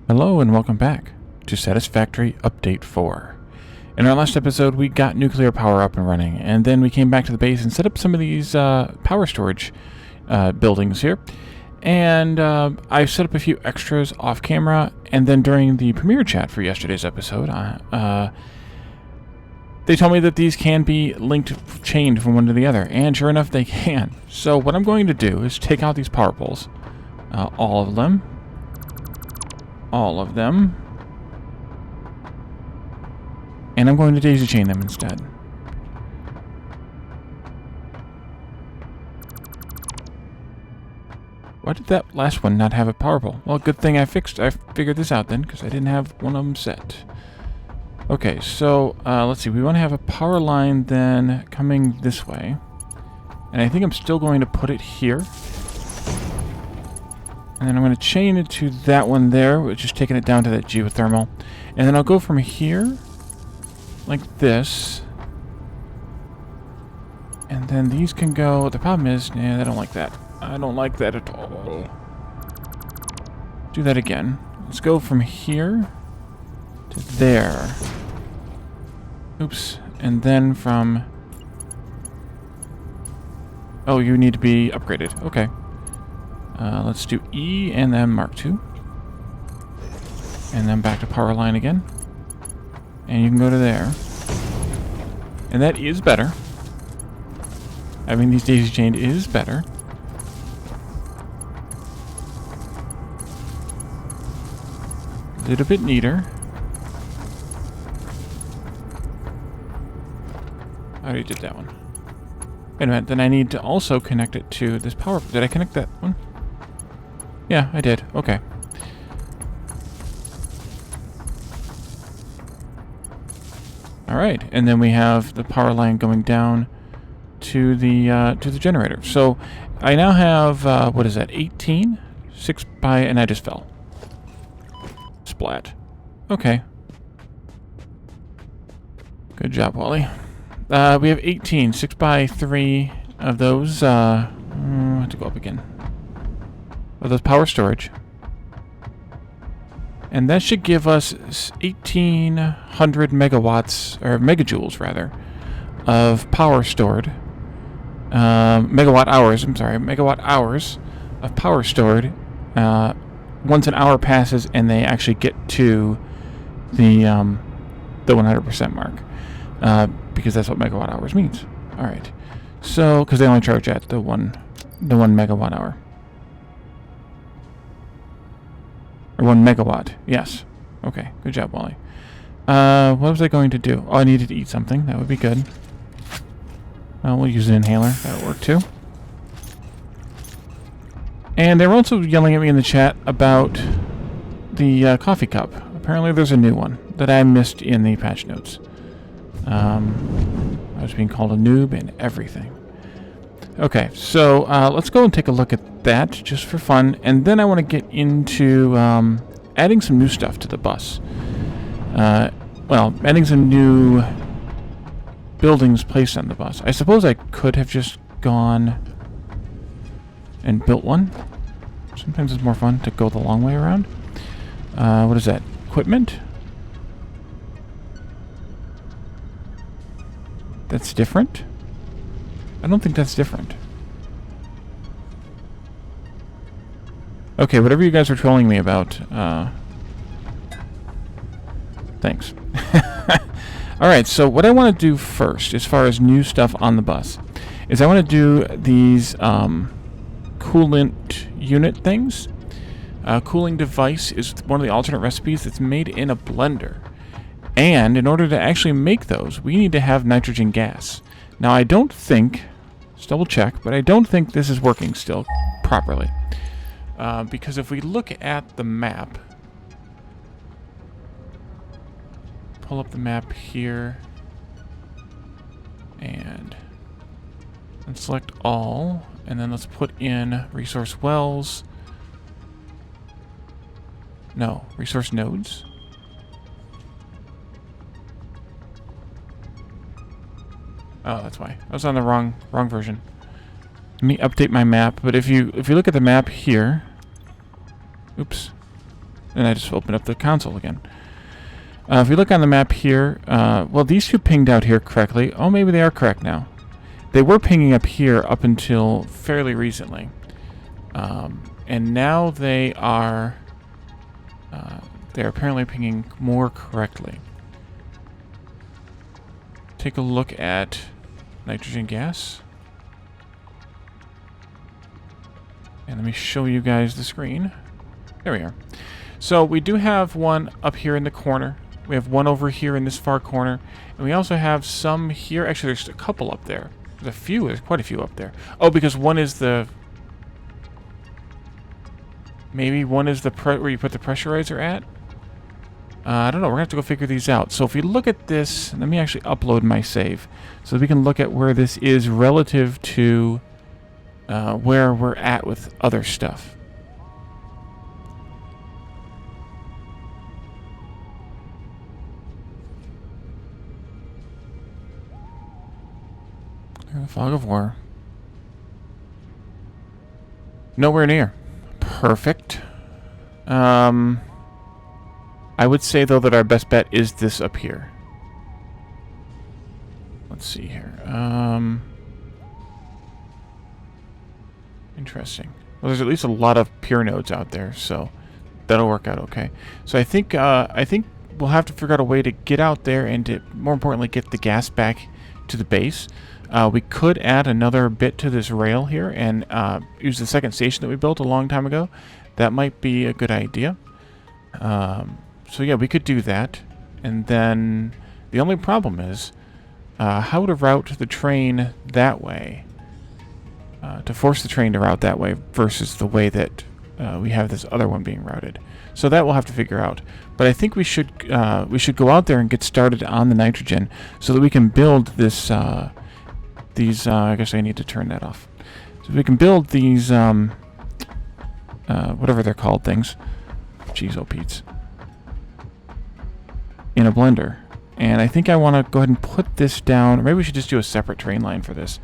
Hello and welcome back to Satisfactory Update 4. In our last episode, we got nuclear power up and running, and then we came back to the base and set up some of these power storage buildings here. And I set up a few extras off camera, and then during the premiere chat for yesterday's episode, they told me that these can be chained from one to the other, and sure enough, they can. So what I'm going to do is take out these power poles, all of them, and I'm going to daisy chain them instead. Why did that last one not have a power pole? Well, good thing I figured this out then, because I didn't have one of them set. Okay, so let's see. We want to have a power line then coming this way. And I think I'm still going to put it here. And then I'm going to chain it to that one there, which is taking it down to that geothermal. And then I'll go from here, like this. And then these can go... The problem is, I don't like that. I don't like that at all. Do that again. Let's go from here to there. Oops. And then from... Oh, you need to be upgraded. Okay. Let's do E and then Mark II. And then back to power line again. And you can go to there. And that is better. Having these daisy chained is better. A little bit neater. I already did that one. Wait a minute, then I need to also connect it to this power... Did I connect that one? Yeah, I did. Okay. Alright, and then we have the power line going down to the generator. So, I now have, what is that, 18? 6 by... and I just fell. Splat. Okay. Good job, Wally. We have 18, 6 by 3 of those. I have to go up again. Of those power storage. And that should give us 1,800 megawatts, or megajoules rather, of power stored. Megawatt hours of power stored. Once an hour passes and they actually get to the 100% mark. Because that's what megawatt hours means. Alright. So, because they only charge at the one megawatt hour. Or 1 megawatt. Yes. Okay. Good job, Wally. What was I going to do? Oh, I needed to eat something. That would be good. We'll use an inhaler. That'll work too. And they were also yelling at me in the chat about the coffee cup. Apparently there's a new one that I missed in the patch notes. I was being called a noob and everything. Okay, so let's go and take a look at that just for fun, and then I want to get into adding some new stuff to the bus. Well, adding some new buildings placed on the bus. I suppose I could have just gone and built one. Sometimes it's more fun to go the long way around. What is that? Equipment? That's different? I don't think that's different. Okay, whatever you guys are trolling me about, thanks. Alright, so what I want to do first, as far as new stuff on the bus, is I want to do these coolant unit things. Cooling device is one of the alternate recipes that's made in a blender. And in order to actually make those, we need to have nitrogen gas. Now, I don't think, let's double check, but I don't think this is working still properly. Because if we look at the map, pull up the map here, and select all, and then let's put in resource wells. No, resource nodes. Oh, that's why. I was on the wrong version. Let me update my map, but if you look at the map here, oops, and I just opened up the console again. If we look on the map here, well, these two pinged out here correctly. Oh, maybe they are correct now. They were pinging up here up until fairly recently. And now they are they're apparently pinging more correctly. Take a look at nitrogen gas. And let me show you guys the screen. There we are. So we do have one up here in the corner. We have one over here in this far corner. And we also have some here. Actually, there's a couple up there. There's a few. There's quite a few up there. Oh, because one is the... Maybe one is the where you put the pressurizer at? I don't know. We're going to have to go figure these out. So if we look at this... Let me actually upload my save. So we can look at where this is relative to where we're at with other stuff. The fog of war. Nowhere near. Perfect. I would say, though, that our best bet is this up here. Let's see here. Interesting. Well, there's at least a lot of pure nodes out there, so that'll work out okay. So I think we'll have to figure out a way to get out there and to, more importantly, get the gas back to the base. We could add another bit to this rail here and use the second station that we built a long time ago. That might be a good idea. So yeah, we could do that. And then the only problem is how to route the train that way. To force the train to route that way versus the way that we have this other one being routed. So that we'll have to figure out. But I think we should go out there and get started on the nitrogen so that we can build this... I guess I need to turn that off. So we can build these, whatever they're called things. Jeez, oh Pete's. In a blender. And I think I want to go ahead and put this down. Or maybe we should just do a separate train line for this.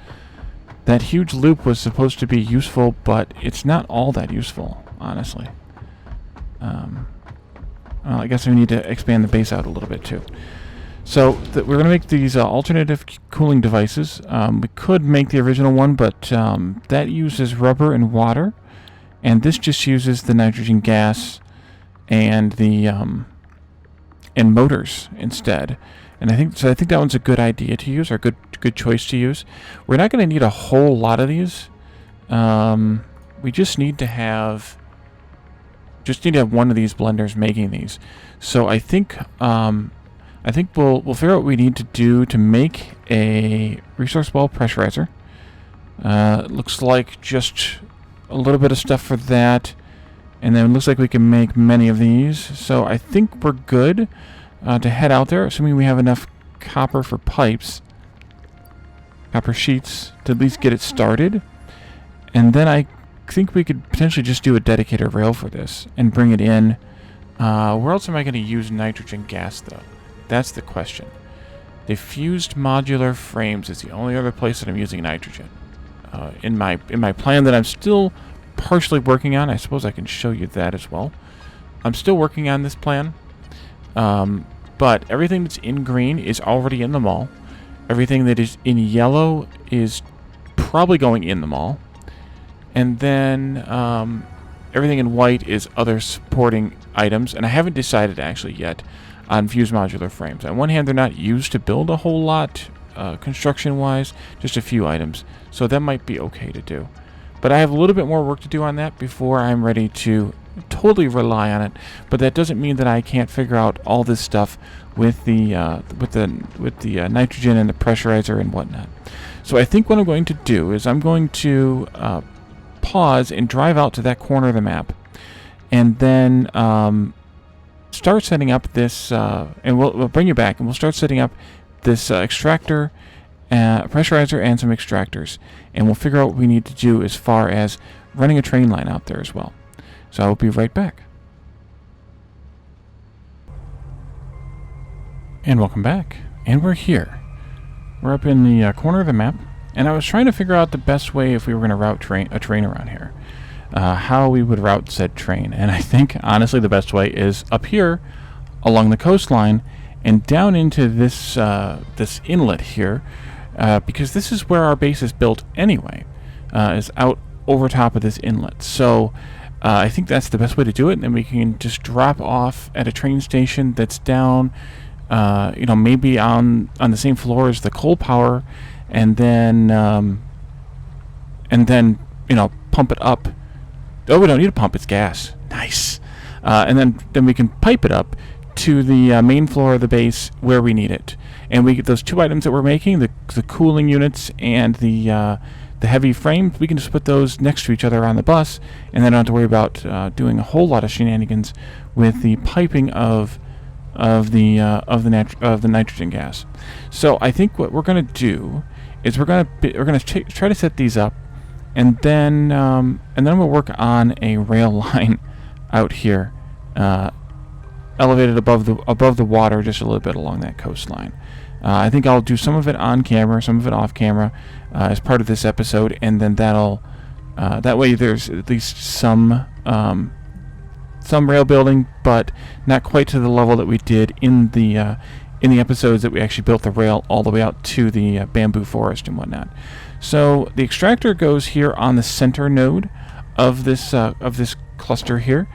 That huge loop was supposed to be useful, but it's not all that useful, honestly. Well, I guess we need to expand the base out a little bit, too. So we're going to make these alternative cooling devices. We could make the original one, but that uses rubber and water, and this just uses the nitrogen gas and the and motors instead. And I think that one's a good idea to use, or good choice to use. We're not going to need a whole lot of these. We just need to have one of these blenders making these. So I think we'll figure out what we need to do to make a resource well pressurizer. Looks like just a little bit of stuff for that. And then it looks like we can make many of these. So I think we're good to head out there, assuming we have enough copper for pipes. Copper sheets to at least get it started. And then I think we could potentially just do a dedicated rail for this and bring it in. Where else am I going to use nitrogen gas, though? That's the question. Diffused modular frames is the only other place that I'm using nitrogen. In my plan that I'm still partially working on, I suppose I can show you that as well. I'm still working on this plan, but everything that's in green is already in the mall. Everything that is in yellow is probably going in the mall. And then everything in white is other supporting items, and I haven't decided actually yet on fused modular frames. On one hand, they're not used to build a whole lot construction-wise, just a few items, so that might be okay to do. But I have a little bit more work to do on that before I'm ready to totally rely on it. But that doesn't mean that I can't figure out all this stuff with the nitrogen and the pressurizer and whatnot. So I think what I'm going to do is I'm going to pause and drive out to that corner of the map, and then start setting up this, and we'll bring you back, and we'll start setting up this extractor, pressurizer, and some extractors, and we'll figure out what we need to do as far as running a train line out there as well. So I'll be right back. And welcome back. And we're here. We're up in the corner of the map, and I was trying to figure out the best way if we were going to route a train around here. how we would route said train. And I think, honestly, the best way is up here along the coastline and down into this this inlet here, because this is where our base is built anyway, is out over top of this inlet. So I think that's the best way to do it, and then we can just drop off at a train station that's down, you know, maybe on the same floor as the coal power, and then you know, pump it up. Oh, we don't need a pump; it's gas. Nice. And then we can pipe it up to the main floor of the base where we need it. And we get those two items that we're making, the cooling units and the heavy frames. We can just put those next to each other on the bus, and then don't have to worry about doing a whole lot of shenanigans with the piping of the nitrogen gas. So I think what we're going to do is we're going to try to set these up, and then we'll work on a rail line out here, elevated above the water just a little bit along that coastline. I think I'll do some of it on camera, some of it off camera, as part of this episode, and then that way there's at least some rail building, but not quite to the level that we did in the episodes that we actually built the rail all the way out to the bamboo forest and whatnot. So the extractor goes here on the center node of this cluster here.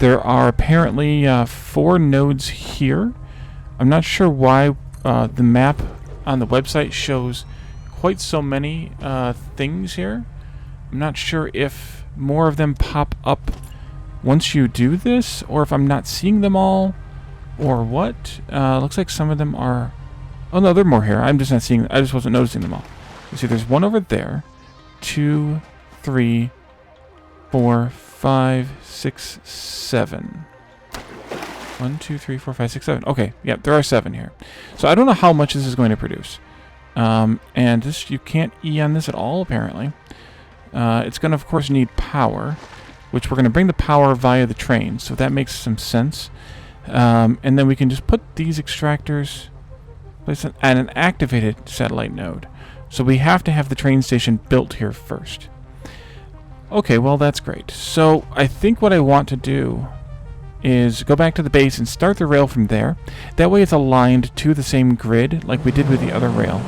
There are apparently 4 nodes here. I'm not sure why the map on the website shows quite so many things here. I'm not sure if more of them pop up once you do this, or if I'm not seeing them all, or what. Looks like some of them are... Oh no, there are more here. I'm just not seeing... I just wasn't noticing them all. You see, there's one over there. 2, 3, 4, 5, 6, 7. 1, 2, 3, 4, 5, 6, 7. Okay, yeah, there are 7 here. So I don't know how much this is going to produce. And this, you can't E on this at all, apparently. It's going to, of course, need power, which we're going to bring the power via the train, so that makes some sense. And then we can just put these extractors place at an activated satellite node. So we have to have the train station built here first. Okay, well, that's great. So I think what I want to do is go back to the base and start the rail from there. That way it's aligned to the same grid like we did with the other rail.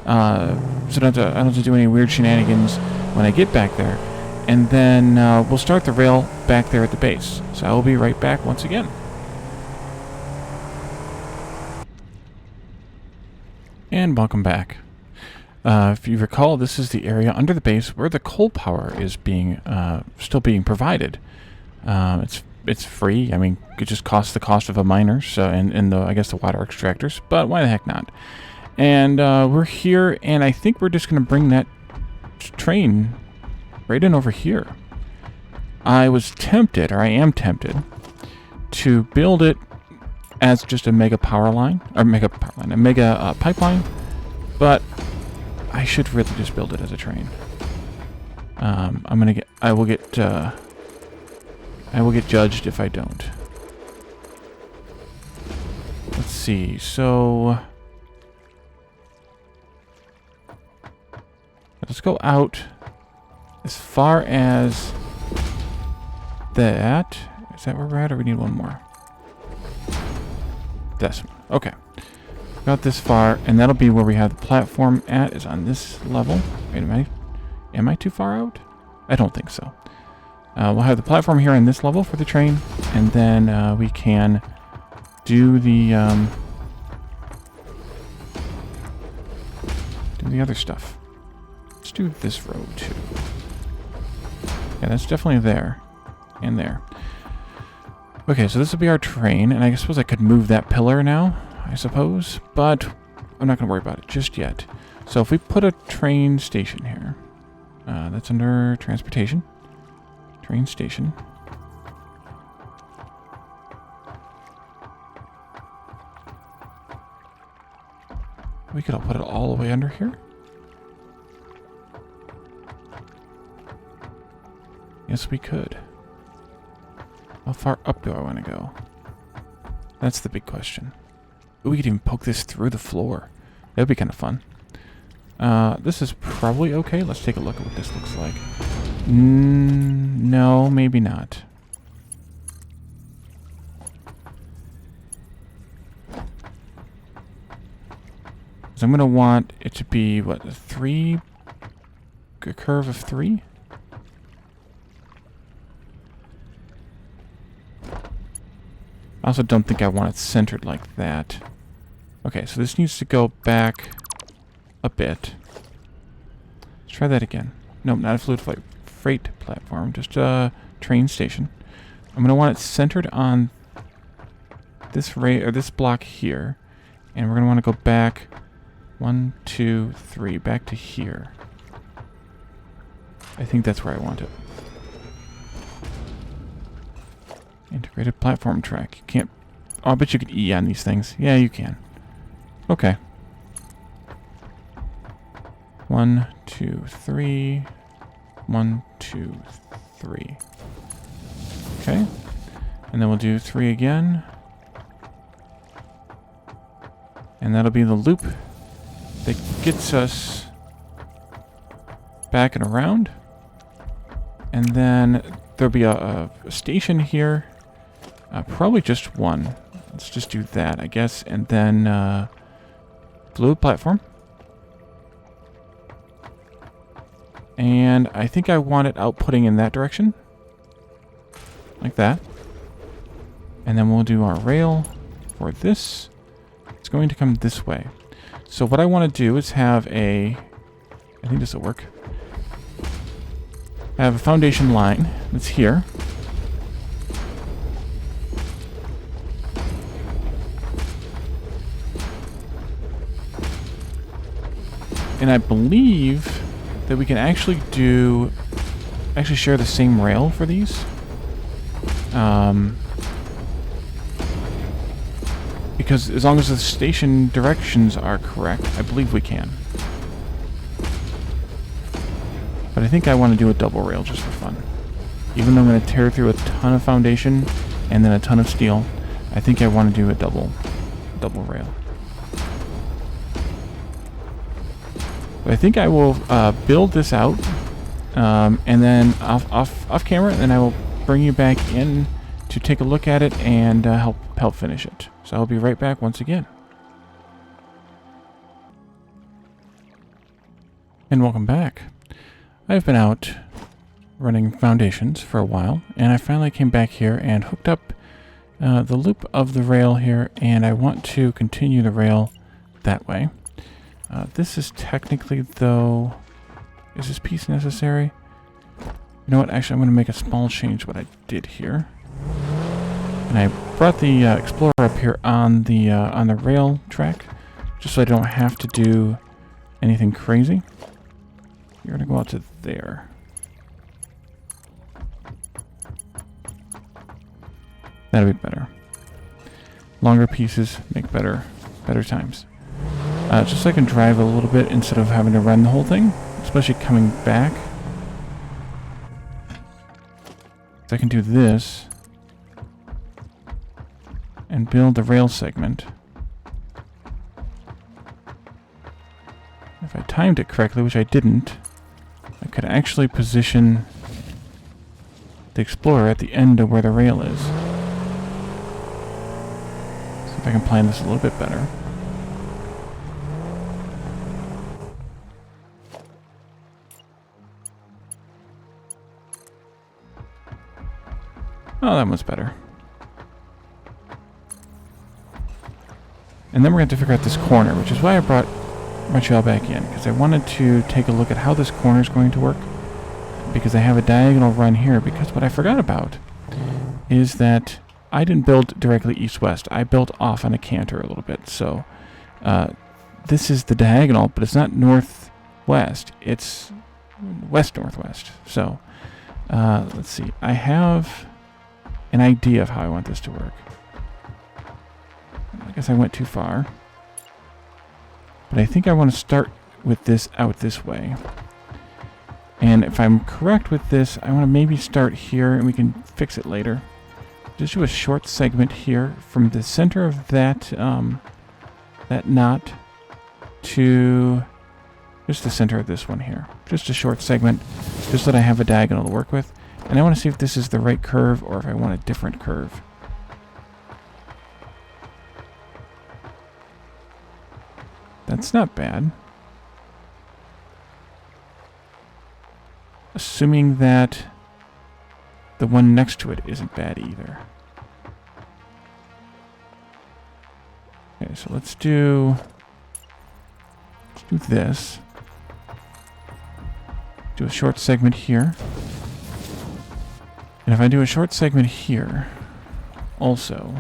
So I don't have to do any weird shenanigans when I get back there. And then we'll start the rail back there at the base. So I will be right back once again. And welcome back. If you recall, this is the area under the base where the coal power is still being provided. It's free. I mean, it just costs the cost of a miner, so and I guess the water extractors. But why the heck not? And we're here, and I think we're just going to bring that train right in over here. I was tempted, or I am tempted, to build it as just a mega power line, or a mega pipeline, but I should really just build it as a train. I will get judged if I don't. Let's see. So let's go out as far as that. Is that where we're at, or we need one more? Decimal. Okay. Got this far, and that'll be where we have the platform at, is on this level. Wait a minute. Am I too far out? I don't think so. We'll have the platform here on this level for the train, and then we can do the other stuff. Let's do this road too. Yeah, that's definitely there and there. Okay, so this will be our train, and I suppose I could move that pillar now, I suppose, but I'm not going to worry about it just yet. So if we put a train station here, that's under transportation. Train station. We could put it all the way under here. Yes, we could. How far up do I want to go? That's the big question. Ooh, we could even poke this through the floor. That would be kind of fun. This is probably okay. Let's take a look at what this looks like. No, maybe not. So I'm going to want it to be, what, a curve of 3? I also don't think I want it centered like that. Okay, so this needs to go back a bit. Let's try that again. Nope, not a freight platform, just a train station. I'm going to want it centered on this this block here, and we're going to want to go back 1, 2, 3, back to here. I think that's where I want it. Integrated platform track. You can't... Oh, I bet you could E on these things. Yeah, you can. Okay. 1, 2, 3. 1, 2, 3. Okay. And then we'll do 3 again. And that'll be the loop that gets us back and around. And then there'll be a station here. Probably just one. Let's just do that, I guess. And then fluid platform. And I think I want it outputting in that direction. Like that. And then we'll do our rail for this. It's going to come this way. So what I want to do is have I think this will work. I have a foundation line that's here. And I believe that we can actually share the same rail for these. Because as long as the station directions are correct, I believe we can. But I think I want to do a double rail just for fun. Even though I'm going to tear through a ton of foundation and then a ton of steel, I think I want to do a double rail. But I think I will build this out, and then off camera, and then I will bring you back in to take a look at it and help finish it. So I'll be right back once again. And welcome back. I've been out running foundations for a while, and I finally came back here and hooked up the loop of the rail here, and I want to continue the rail that way. This is technically, though... Is this piece necessary? You know what? Actually, I'm going to make a small change to what I did here. And I brought the Explorer up here on the rail track, just so I don't have to do anything crazy. You're going to go out to there. That'll be better. Longer pieces make better times. Just so I can drive a little bit instead of having to run the whole thing, especially coming back. So I can do this and build the rail segment. If I timed it correctly, which I didn't, I could actually position the Explorer at the end of where the rail is. See if I can plan this a little bit better. Oh, that one's better. And then we're going to have to figure out this corner, which is why I brought you all back in, because I wanted to take a look at how this corner is going to work, because I have a diagonal run here, because what I forgot about is that I didn't build directly east-west. I built off on a canter a little bit, so this is the diagonal, but it's not northwest, it's west-northwest. So, let's see, I have an idea of how I want this to work. I guess I went too far. But I think I want to start with this out this way. And if I'm correct with this, I want to maybe start here and we can fix it later. Just do a short segment here from the center of that knot to just the center of this one here. Just a short segment. just so that I have a diagonal to work with. And I want to see if this is the right curve or if I want a different curve. That's not bad. Assuming that the one next to it isn't bad either. Okay, so let's do this. Do a short segment here. And if I do a short segment here, also,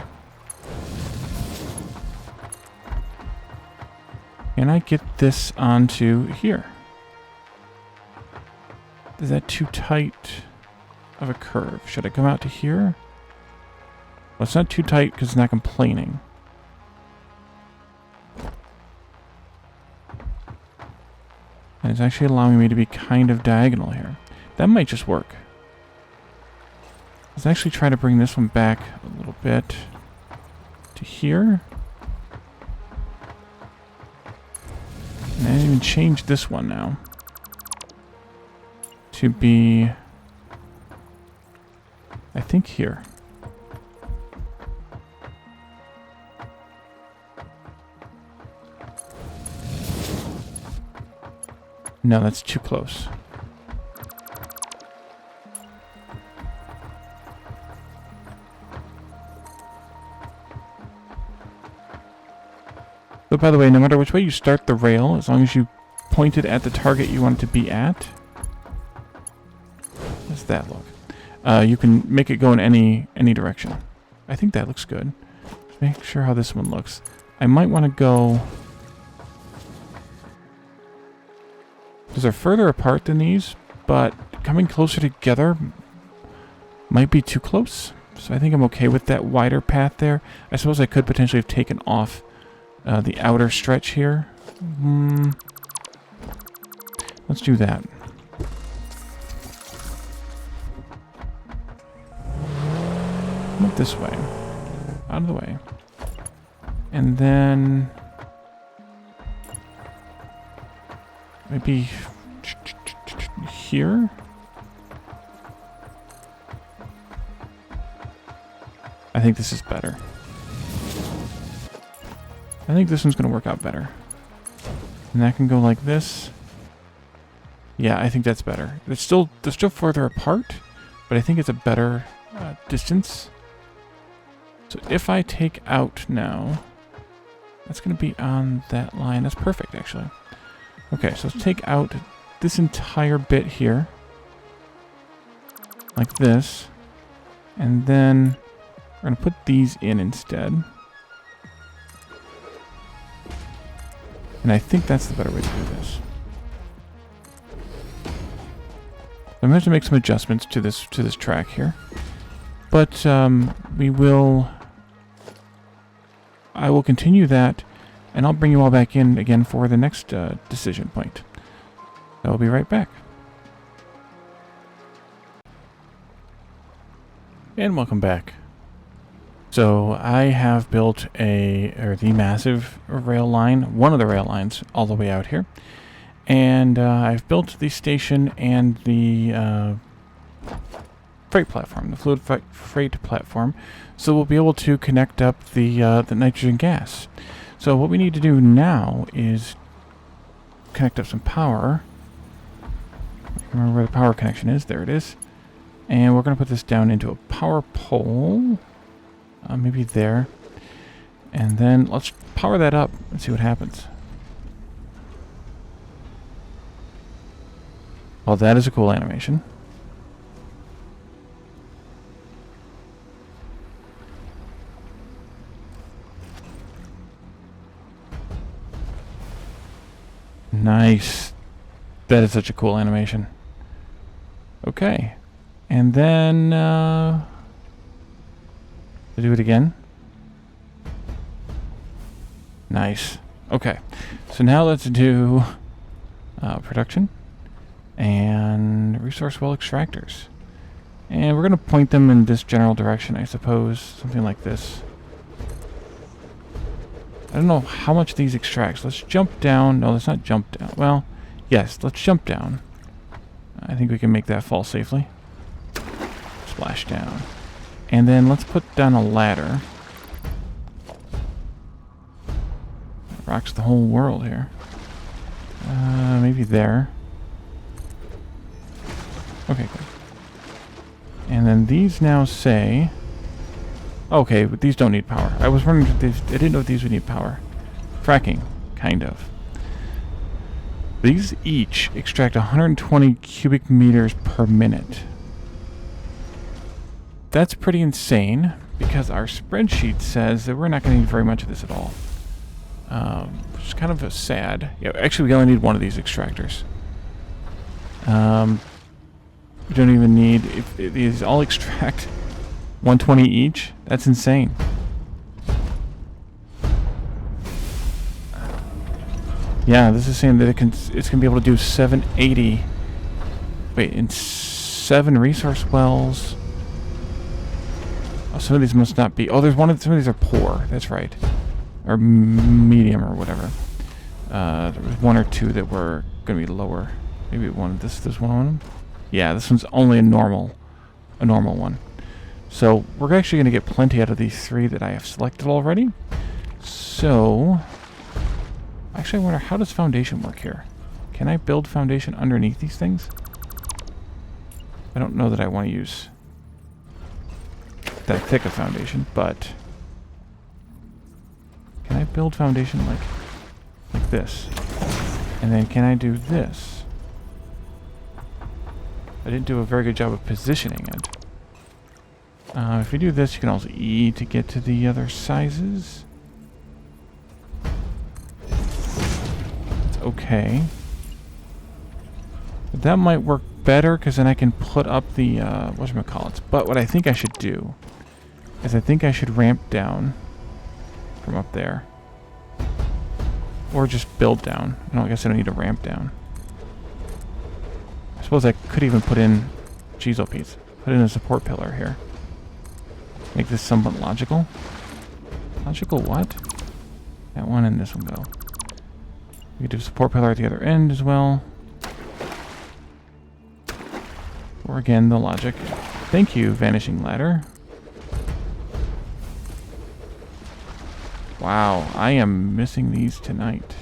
can I get this onto here? Is that too tight of a curve? Should I come out to here? Well, it's not too tight because it's not complaining. And it's actually allowing me to be kind of diagonal here. That might just work. Let's actually try to bring this one back a little bit to here. And I didn't even change this one now to be, I think, here. No, that's too close. So by the way, no matter which way you start the rail, as long as you point it at the target you want it to be at, how does that look? You can make it go in any direction. I think that looks good. Just make sure how this one looks. I might want to go... These are further apart than these, but coming closer together might be too close. So I think I'm okay with that wider path there. I suppose I could potentially have taken off the outer stretch here. Let's do that. Move this way. Out of the way. And then... maybe here? I think this is better. I think this one's going to work out better. And that can go like this. Yeah, I think that's better. They're still further apart, but I think it's a better distance. So if I take out now, that's going to be on that line. That's perfect, actually. Okay, so let's take out this entire bit here. Like this. And then we're going to put these in instead. And I think that's the better way to do this. I'm going to have to make some adjustments to this track here. But I will continue that. And I'll bring you all back in again for the next decision point. I'll be right back. And welcome back. So I have built the massive rail line, one of the rail lines, all the way out here. And I've built the station and the freight platform, the fluid freight platform. So we'll be able to connect up the nitrogen gas. So what we need to do now is connect up some power. Remember where the power connection is. There it is. And we're going to put this down into a power pole. Maybe there. And then let's power that up and see what happens. Well, that is a cool animation. Nice. That is such a cool animation. Okay. And then, do it again. Nice. Okay. So now let's do production and resource well extractors. And we're going to point them in this general direction, I suppose. Something like this. I don't know how much these extracts. Let's jump down. No, let's not jump down. Well, yes, let's jump down. I think we can make that fall safely. Splash down. And then let's put down a ladder. It rocks the whole world here. Maybe there. Okay, good. And then these now say... Okay, but these don't need power. I was wondering if these... I didn't know if these would need power. Fracking, kind of. These each extract 120 cubic meters per minute. That's pretty insane, because our spreadsheet says that we're not going to need very much of this at all. Which is kind of a sad... Yeah, actually, we only need one of these extractors. We don't even need... If these all extract 120 each, that's insane. Yeah, this is saying that it's going to be able to do 780... Wait, in 7 resource wells... Oh, some of these must not be... Oh, some of these are poor. That's right. Or medium or whatever. There was 1 or 2 that were going to be lower. Maybe one of this one of them? Yeah, this one's only a normal one. So we're actually going to get plenty out of these 3 that I have selected already. So... Actually, I wonder, how does foundation work here? Can I build foundation underneath these things? I don't know that I want to use that thick a foundation, but... Can I build foundation like this? And then can I do this? I didn't do a very good job of positioning it. If you do this, you can also E to get to the other sizes. It's okay. But that might work better, because then I can put up the, whatchamacallits. But what I think I should do is I think I should ramp down from up there. Or just build down. No, I guess I don't need to ramp down. I suppose I could even put in... Jeez, oh Pete. Put in a support pillar here. Make this somewhat logical. Logical what? That one and this one go. We could do a support pillar at the other end as well. Or again, the logic. Thank you, Vanishing Ladder. Wow, I am missing these tonight.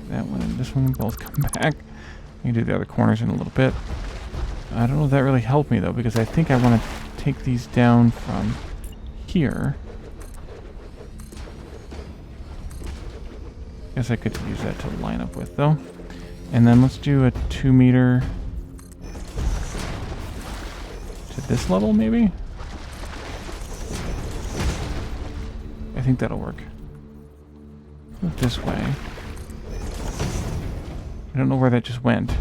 That one and this one both come back. I can do the other corners in a little bit. I don't know if that really helped me, though, because I think I want to take these down from here. Guess I could use that to line up with, though. And then let's do a 2 meter to this level, maybe? I think that'll work. Move this way. I don't know where that just went.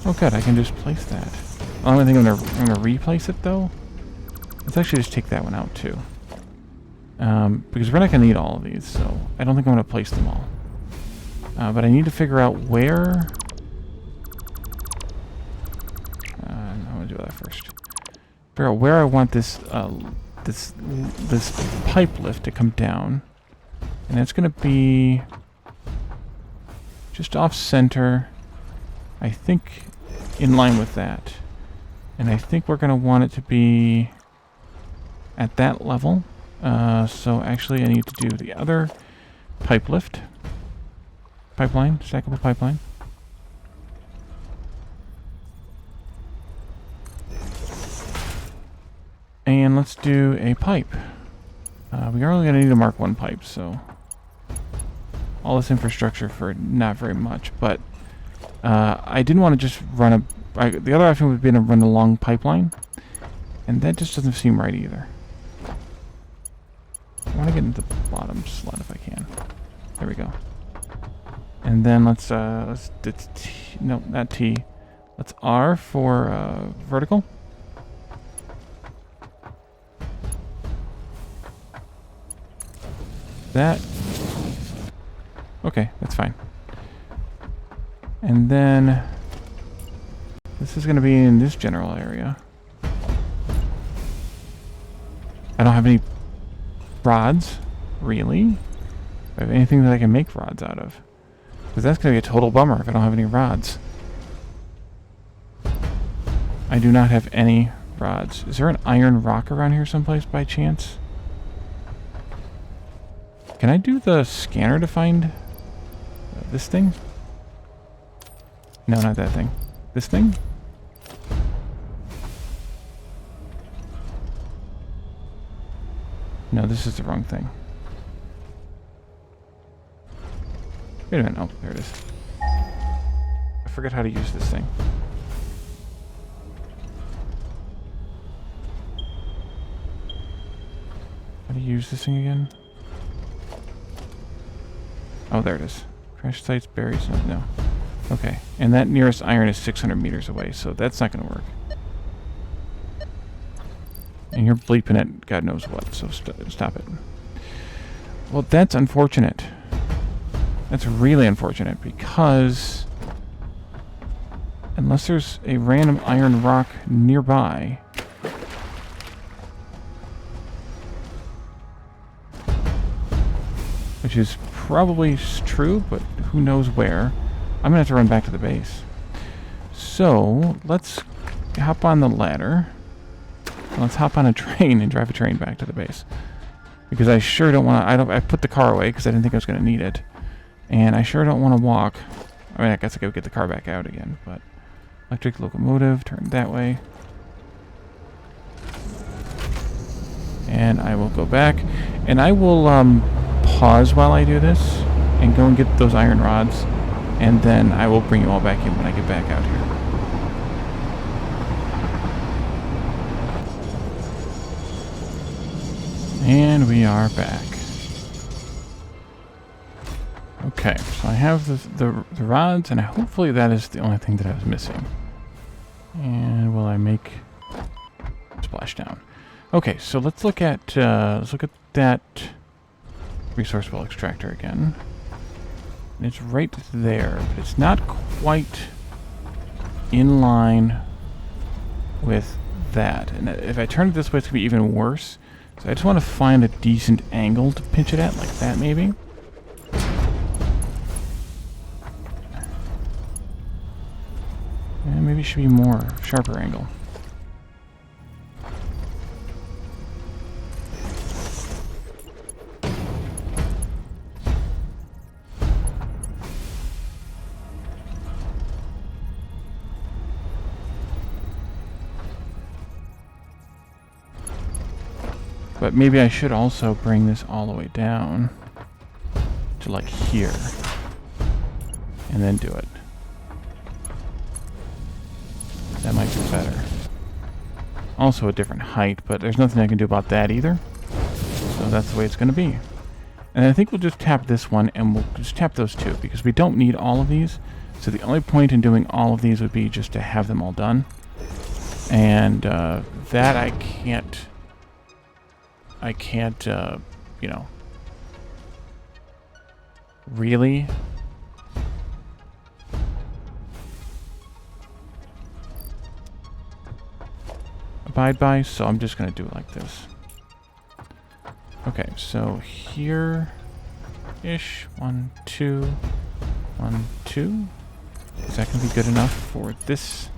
Oh good, I can just place that. The only thing I'm gonna replace it though. Let's actually just take that one out too. Because we're not gonna need all of these, so I don't think I'm gonna place them all. But I need to figure out where... I'm gonna do that first. Figure out where I want this this pipe lift to come down. And it's gonna be just off center. I think in line with that. And I think we're gonna want it to be at that level. So actually I need to do the other pipe lift. Pipeline, stackable pipeline. And let's do a pipe. We are only going to need to mark 1 pipe, so all this infrastructure for not very much. But I didn't want to just run the other option would be to run a long pipeline, and that just doesn't seem right either. I want to get into the bottom slot if I can. There we go. And then let's T, no, not T. Let's R for vertical. That. Okay. Okay, that's fine. And then this is going to be in this general area. I don't have any rods, really. Do I have anything that I can make rods out of? Because that's going to be a total bummer if I don't have any rods. I do not have any rods. Is there an iron rock around here someplace by chance? Can I do the scanner to find this thing? No, not that thing. This thing? No, this is the wrong thing. Wait a minute. Oh, there it is. I forgot how to use this thing. How to use this thing again? Oh, there it is. Crash sites, berries, no. Okay, and that nearest iron is 600 meters away, so that's not going to work. And you're bleeping at God knows what, so stop it. Well, that's unfortunate. That's really unfortunate, because unless there's a random iron rock nearby, which is probably true, but who knows where, I'm going to have to run back to the base. So, let's hop on the ladder. Let's hop on a train and drive a train back to the base. Because I sure don't want to... I put the car away because I didn't think I was going to need it. And I sure don't want to walk. I mean, I guess I could get the car back out again, but... Electric locomotive, turn that way. And I will go back. And I will pause while I do this and go and get those iron rods. And then I will bring you all back in when I get back out here. And we are back. Okay, so I have the rods, and hopefully that is the only thing that I was missing. And will I make splashdown? Okay, so let's look at that resource well extractor again. And it's right there, but it's not quite in line with that. And if I turn it this way, it's gonna be even worse. So I just want to find a decent angle to pitch it at, like that maybe. And maybe it should be more sharper angle. But maybe I should also bring this all the way down to like here. And then do it. That might be better. Also a different height, but there's nothing I can do about that either. So that's the way it's going to be. And I think we'll just tap this one, and we'll just tap those two, because we don't need all of these. So the only point in doing all of these would be just to have them all done. And that I can't, you know, really abide by, so I'm just going to do it like this. Okay, so here-ish, 1, 2, 1, 2. Is that going to be good enough for this?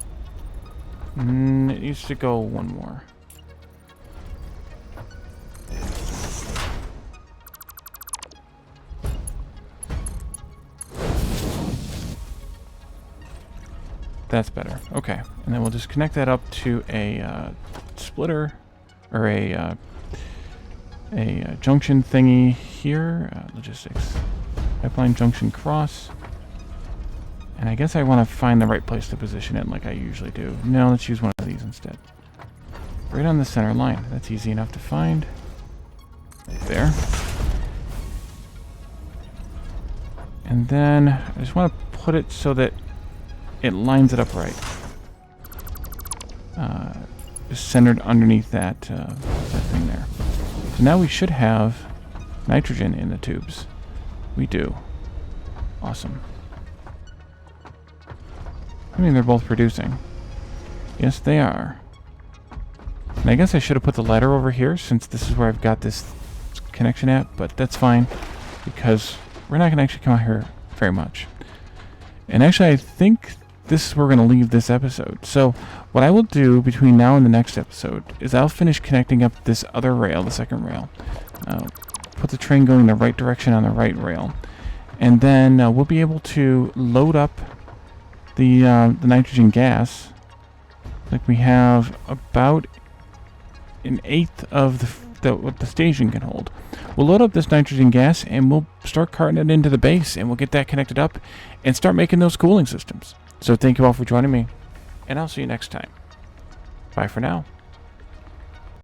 It needs to go one more. That's better. Okay, and then we'll just connect that up to a splitter, or a junction thingy here. Logistics. Pipeline junction cross. And I guess I want to find the right place to position it like I usually do. No, let's use one of these instead. Right on the center line. That's easy enough to find. Right there. And then I just want to put it so that it lines it up right. Just centered underneath that thing there. So now we should have nitrogen in the tubes. We do. Awesome. I mean, they're both producing. Yes, they are. And I guess I should have put the ladder over here, since this is where I've got this connection at, but that's fine, because we're not going to actually come out here very much. And actually, I think this is where we're going to leave this episode. So, what I will do between now and the next episode is I'll finish connecting up this other rail, the second rail. Put the train going the right direction on the right rail. And then we'll be able to load up the nitrogen gas. Like we have about an eighth of what the station can hold. We'll load up this nitrogen gas and we'll start carting it into the base, and we'll get that connected up and start making those cooling systems. So thank you all for joining me, and I'll see you next time. Bye for now.